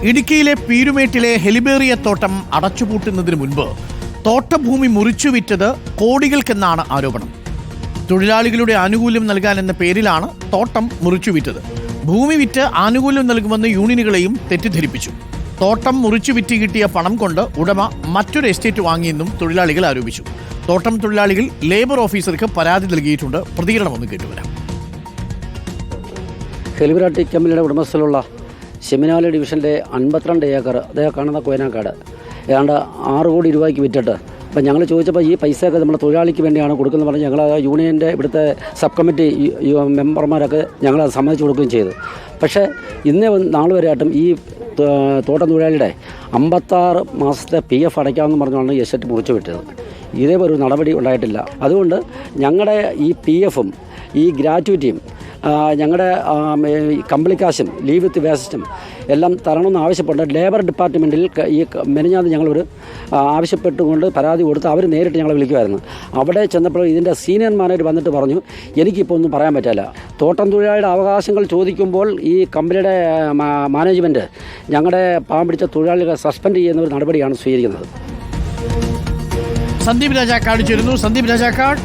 ഇടുക്കിയിലെ പീരുമേട്ടിലെ ഹെലിബേറിയ തോട്ടം അടച്ചുപൂട്ടുന്നതിന് മുൻപ് തോട്ടഭൂമി മുറിച്ചുവിറ്റത് കോടികൾക്കെന്നാണ് ആരോപണം. തൊഴിലാളികളുടെ ആനുകൂല്യം നൽകാനെന്ന പേരിലാണ് തോട്ടം മുറിച്ചുവിറ്റത്. ഭൂമി വിറ്റ് ആനുകൂല്യം നൽകുമെന്ന് യൂണിയനുകളെയും തെറ്റിദ്ധരിപ്പിച്ചു. തോട്ടം മുറിച്ചു വിറ്റ് കിട്ടിയ പണം കൊണ്ട് ഉടമ മറ്റൊരു എസ്റ്റേറ്റ് വാങ്ങിയെന്നും തൊഴിലാളികൾ ആരോപിച്ചു. തോട്ടം തൊഴിലാളികൾ ലേബർ ഓഫീസർക്ക് പരാതി നൽകിയിട്ടുണ്ട്. പ്രതികരണമൊന്നും കേട്ടുവരാം. ഹെലിബേറിയ കമ്പനിയുടെ ഉടമസ്ഥയിലുള്ള സെമിനാലി ഡിവിഷൻ്റെ 52 ഏക്കർ അദ്ദേഹം കാണുന്ന കോയനാക്കാട് ഏതാണ്ട് 6 കോടി രൂപയ്ക്ക് വിറ്റിട്ട് അപ്പം ഞങ്ങൾ ചോദിച്ചപ്പോൾ ഈ പൈസയൊക്കെ നമ്മുടെ തൊഴിലാളിക്ക് വേണ്ടിയാണ് കൊടുക്കുന്നത് പറഞ്ഞ് ഞങ്ങൾ യൂണിയൻ്റെ ഇവിടുത്തെ സബ് കമ്മിറ്റി മെമ്പർമാരൊക്കെ ഞങ്ങളത് സമ്മതിച്ചു കൊടുക്കുകയും ചെയ്തു. പക്ഷേ ഇന്നേ നാൾ വരെയായിട്ടും ഈ തോട്ടം തൊഴിലാളിയുടെ 56 മാസത്തെ PF അടയ്ക്കാമെന്ന് പറഞ്ഞാണ് എസ്റ്റേറ്റ് മുറിച്ചു വിട്ടത്. ഇതേപോലെ ഒരു നടപടി ഉണ്ടായിട്ടില്ല. അതുകൊണ്ട് ഞങ്ങളുടെ ഈ PF-ഉം ഈ ഗ്രാറ്റുവിറ്റിയും ഞങ്ങളുടെ കമ്പിളിക്കാശും ലീവ് വിത്ത് വേസ്റ്റും എല്ലാം തരണമെന്ന് ആവശ്യപ്പെട്ട് ലേബർ ഡിപ്പാർട്ട്മെൻറ്റിൽ ഈ മെനഞ്ഞാന്ന് ഞങ്ങളൊരു ആവശ്യപ്പെട്ടുകൊണ്ട് പരാതി കൊടുത്ത് അവർ നേരിട്ട് ഞങ്ങളെ വിളിക്കുമായിരുന്നു. അവിടെ ചെന്നപ്പോൾ ഇതിൻ്റെ സീനിയർ മാനേജർ വന്നിട്ട് പറഞ്ഞു, എനിക്കിപ്പോൾ ഒന്നും പറയാൻ പറ്റില്ല. തോട്ടം തൊഴിലാളിയുടെ അവകാശങ്ങൾ ചോദിക്കുമ്പോൾ ഈ കമ്പനിയുടെ മാനേജ്മെൻറ്റ് ഞങ്ങളുടെ പാവം പിടിച്ച തൊഴിലാളികളെ സസ്പെൻഡ് ചെയ്യുന്ന ഒരു നടപടിയാണ് സ്വീകരിക്കുന്നത്. സന്ദീപ് രാജാക്കാട് ചേരുന്നു. സന്ദീപ് രാജാക്കാട്,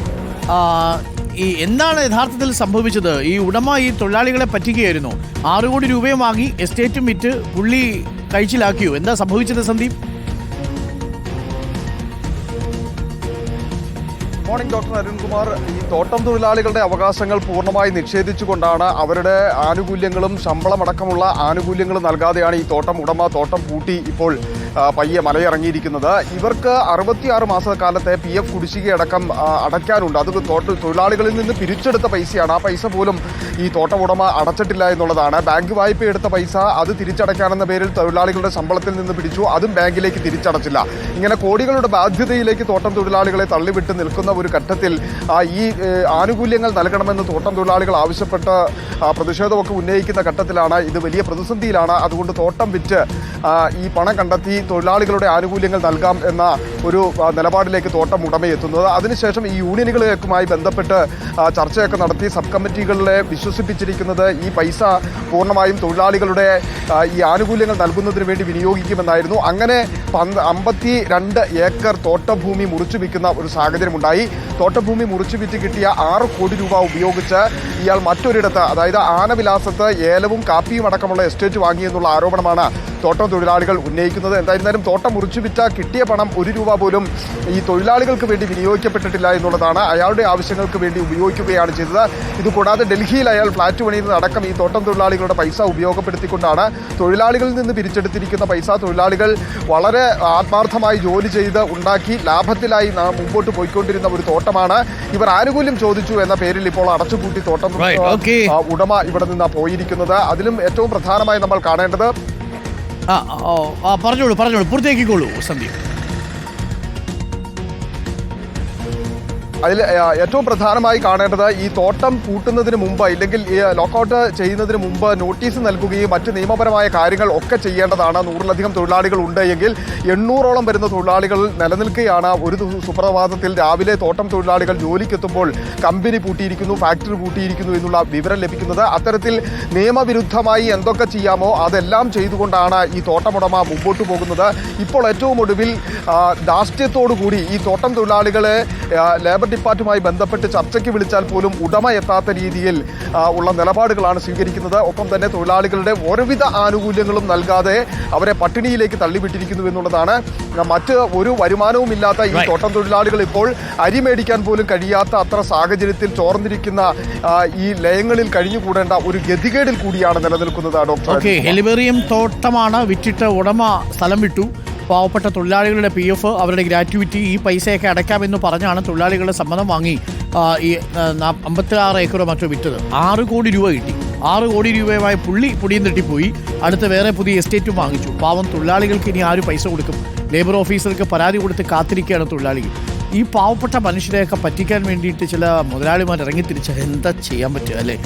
എന്താണ് യഥാർത്ഥത്തിൽ സംഭവിച്ചത്? ഈ ഉടമ ഈ തൊഴിലാളികളെ പറ്റിക്കുകയായിരുന്നു. 6 കോടി രൂപയും വാങ്ങി എസ്റ്റേറ്റും വിറ്റ് പുള്ളി കഴിച്ചിലാക്കിയോ? എന്താ സംഭവിച്ചത് സന്ദീപ്? Morning doctor Arunkumar. ഈ തോട്ടം തൊഴിലാളികളുടെ അവകാശങ്ങൾ പൂർണ്ണമായി നിഷേധിച്ചുകൊണ്ടാണ് അവരുടെ ആനുകൂല്യങ്ങളും ശമ്പളമടക്കമുള്ള ആനുകൂല്യങ്ങൾ നൽകാതെയാണ് ഈ തോട്ടം ഉടമ തോട്ടം പൂട്ടി ഇപ്പോൾ പയ്യെ മലയിറങ്ങിയിരിക്കുന്നത്. ഇവർക്ക് 66 മാസക്കാലത്തെ PF കുടിശ്ശികയടക്കം അടയ്ക്കാനുണ്ട്. അത് തൊഴിലാളികളിൽ നിന്ന് പിരിച്ചെടുത്ത പൈസയാണ്. ആ പൈസ പോലും ഈ തോട്ടം ഉടമ അടച്ചിട്ടില്ല എന്നുള്ളതാണ്. ബാങ്ക് വായ്പ എടുത്ത പൈസ അത് തിരിച്ചടയ്ക്കാനെന്ന പേരിൽ തൊഴിലാളികളുടെ ശമ്പളത്തിൽ നിന്ന് പിടിച്ചു, അതും ബാങ്കിലേക്ക് തിരിച്ചടച്ചില്ല. ഇങ്ങനെ കോടികളുടെ ബാധ്യതയിലേക്ക് തോട്ടം തൊഴിലാളികളെ തള്ളിവിട്ട് നിൽക്കുന്ന ഒരു ഘട്ടത്തിൽ ഈ ആനുകൂല്യങ്ങൾ നൽകണമെന്ന് തോട്ടം തൊഴിലാളികൾ ആവശ്യപ്പെട്ട് പ്രതിഷേധമൊക്കെ ഉന്നയിക്കുന്ന ഘട്ടത്തിലാണ് ഇത് വലിയ പ്രതിസന്ധിയിലാണ്. അതുകൊണ്ട് തോട്ടം വിറ്റ് ഈ പണം കണ്ടെത്തി തൊഴിലാളികളുടെ ആനുകൂല്യങ്ങൾ നൽകാം എന്ന ഒരു നിലപാടിലേക്ക് തോട്ടം ഉടമയെത്തുന്നത്. അതിനുശേഷം ഈ യൂണിയനുകളുമായി ബന്ധപ്പെട്ട് ചർച്ചയൊക്കെ നടത്തി സബ് കമ്മിറ്റികളിലെ വിശ്വസിപ്പിച്ചിരിക്കുന്നത് ഈ പൈസ പൂർണ്ണമായും തൊഴിലാളികളുടെ ഈ ആനുകൂല്യങ്ങൾ നൽകുന്നതിന് വേണ്ടി വിനിയോഗിക്കുമെന്നായിരുന്നു. അങ്ങനെ 52 ഏക്കർ തോട്ടഭൂമി മുറിച്ചു വിൽക്കുന്ന ഒരു സാഹചര്യമുണ്ടായി. തോട്ടഭൂമി മുറിച്ചു വിറ്റ് കിട്ടിയ 6 കോടി രൂപ ഉപയോഗിച്ച് ഇയാൾ മറ്റൊരിടത്ത്, അതായത് ആനവിലാസത്ത് ഏലവും കാപ്പിയും അടക്കമുള്ള എസ്റ്റേറ്റ് വാങ്ങിയെന്നുള്ള ആരോപണമാണ് തോട്ടം തൊഴിലാളികൾ ഉന്നയിക്കുന്നത്. എന്തായിരുന്നാലും തോട്ടം മുറിച്ചു വിറ്റ കിട്ടിയ പണം 1 രൂപ പോലും ഈ തൊഴിലാളികൾക്ക് വേണ്ടി വിനിയോഗിക്കപ്പെട്ടിട്ടില്ല എന്നുള്ളതാണ്. അയാളുടെ ആവശ്യങ്ങൾക്ക് വേണ്ടി ഉപയോഗിക്കുകയാണ് ചെയ്തത്. ഇതുകൂടാതെ ഡൽഹിയിൽ അയാൾ ഫ്ളാറ്റ് പണിയുന്നതടക്കം ഈ തോട്ടം തൊഴിലാളികളുടെ പൈസ ഉപയോഗപ്പെടുത്തിക്കൊണ്ടാണ്. തൊഴിലാളികളിൽ നിന്ന് പിരിച്ചെടുത്തിരിക്കുന്ന പൈസ തൊഴിലാളികൾ വളരെ ആത്മാർത്ഥമായി ജോലി ചെയ്ത് ഉണ്ടാക്കി ലാഭത്തിലായി മുമ്പോട്ട് പോയിക്കൊണ്ടിരുന്ന ഒരു തോട്ടമാണ്. ഇവർ ആനുകൂല്യം ചോദിച്ചു എന്ന പേരിൽ ഇപ്പോൾ അടച്ചുപൂട്ടി തോട്ടം ഉടമ ഇവിടെ നിന്ന് പോയിരിക്കുന്നത്. അതിലും ഏറ്റവും പ്രധാനമായി നമ്മൾ കാണേണ്ടത് പറഞ്ഞോളൂ പൂർത്തിയാക്കിക്കോളൂ സന്ദീപ്. അതിൽ ഏറ്റവും പ്രധാനമായി കാണേണ്ടത് ഈ തോട്ടം പൂട്ടുന്നതിന് മുമ്പ്, ഇല്ലെങ്കിൽ ലോക്കൗട്ട് ചെയ്യുന്നതിന് മുമ്പ് നോട്ടീസ് നൽകുകയും മറ്റ് നിയമപരമായ കാര്യങ്ങൾ ഒക്കെ ചെയ്യേണ്ടതാണ്. 100-ലധികം തൊഴിലാളികൾ ഉണ്ട് എങ്കിൽ 800ഓളം വരുന്ന തൊഴിലാളികൾ നിലനിൽക്കുകയാണ്. ഒരു സുപ്രഭാതത്തിൽ രാവിലെ തോട്ടം തൊഴിലാളികൾ ജോലിക്കെത്തുമ്പോൾ കമ്പനി പൂട്ടിയിരിക്കുന്നു, ഫാക്ടറി പൂട്ടിയിരിക്കുന്നു എന്നുള്ള വിവരം ലഭിക്കുന്നത്. അത്തരത്തിൽ നിയമവിരുദ്ധമായി എന്തൊക്കെ ചെയ്യാമോ അതെല്ലാം ചെയ്തുകൊണ്ടാണ് ഈ തോട്ടമുടമ മുമ്പോട്ട് പോകുന്നത്. ഇപ്പോൾ ഏറ്റവും ഒടുവിൽ ധാർഷ്ട്യത്തോടുകൂടി ഈ തോട്ടം തൊഴിലാളികളെ ലേബർ ഡിപ്പാർട്ടുമായി ബന്ധപ്പെട്ട് ചർച്ചയ്ക്ക് വിളിച്ചാൽ പോലും ഉടമ എത്താത്ത രീതിയിൽ ഉള്ള നിലപാടുകളാണ് സ്വീകരിക്കുന്നത്. ഒപ്പം തന്നെ തൊഴിലാളികളുടെ ഓരോവിധ ആനുകൂല്യങ്ങളും നൽകാതെ അവരെ പട്ടിണിയിലേക്ക് തള്ളിവിട്ടിരിക്കുന്നു എന്നുള്ളതാണ്. മറ്റ് ഒരു വരുമാനവും ഇല്ലാത്ത ഈ തോട്ടം തൊഴിലാളികൾ ഇപ്പോൾ അരി മേടിക്കാൻ പോലും കഴിയാത്ത അത്ര സാഹചര്യത്തിൽ ചോർന്നിരിക്കുന്ന ഈ ലയങ്ങളിൽ കഴിഞ്ഞുകൂടേണ്ട ഒരു ഗതികേടിൽ കൂടിയാണ് നിലനിൽക്കുന്നത്. ഡോക്ടർ, ഹെലിബേറിയം തോട്ടമാണ് വിറ്റിട്ട് ഉടമ സ്ഥലം വിട്ടു. പാവപ്പെട്ട തൊഴിലാളികളുടെ PF, അവരുടെ ഗ്രാറ്റുവിറ്റി, ഈ പൈസയൊക്കെ അടയ്ക്കാമെന്ന് പറഞ്ഞാണ് തൊഴിലാളികളുടെ സമ്മതം വാങ്ങി ഈ 56 ഏക്കറോ മറ്റോ വിറ്റത്. 6 കോടി രൂപ കിട്ടി. 6 കോടി രൂപയുമായി പൊടിയും തട്ടിപ്പോയി. അടുത്ത് വേറെ പുതിയ എസ്റ്റേറ്റും വാങ്ങിച്ചു. പാവം തൊഴിലാളികൾക്ക് ഇനി ആര് പൈസ കൊടുക്കും? ലേബർ ഓഫീസർക്ക് പരാതി കൊടുത്ത് കാത്തിരിക്കുകയാണ് തൊഴിലാളികൾ. ഈ പാവപ്പെട്ട മനുഷ്യരെയൊക്കെ പറ്റിക്കാൻ വേണ്ടിയിട്ട് ചില മുതലാളിമാർ ഇറങ്ങിത്തിരിച്ചാൽ എന്താ ചെയ്യാൻ പറ്റുക അല്ലേ?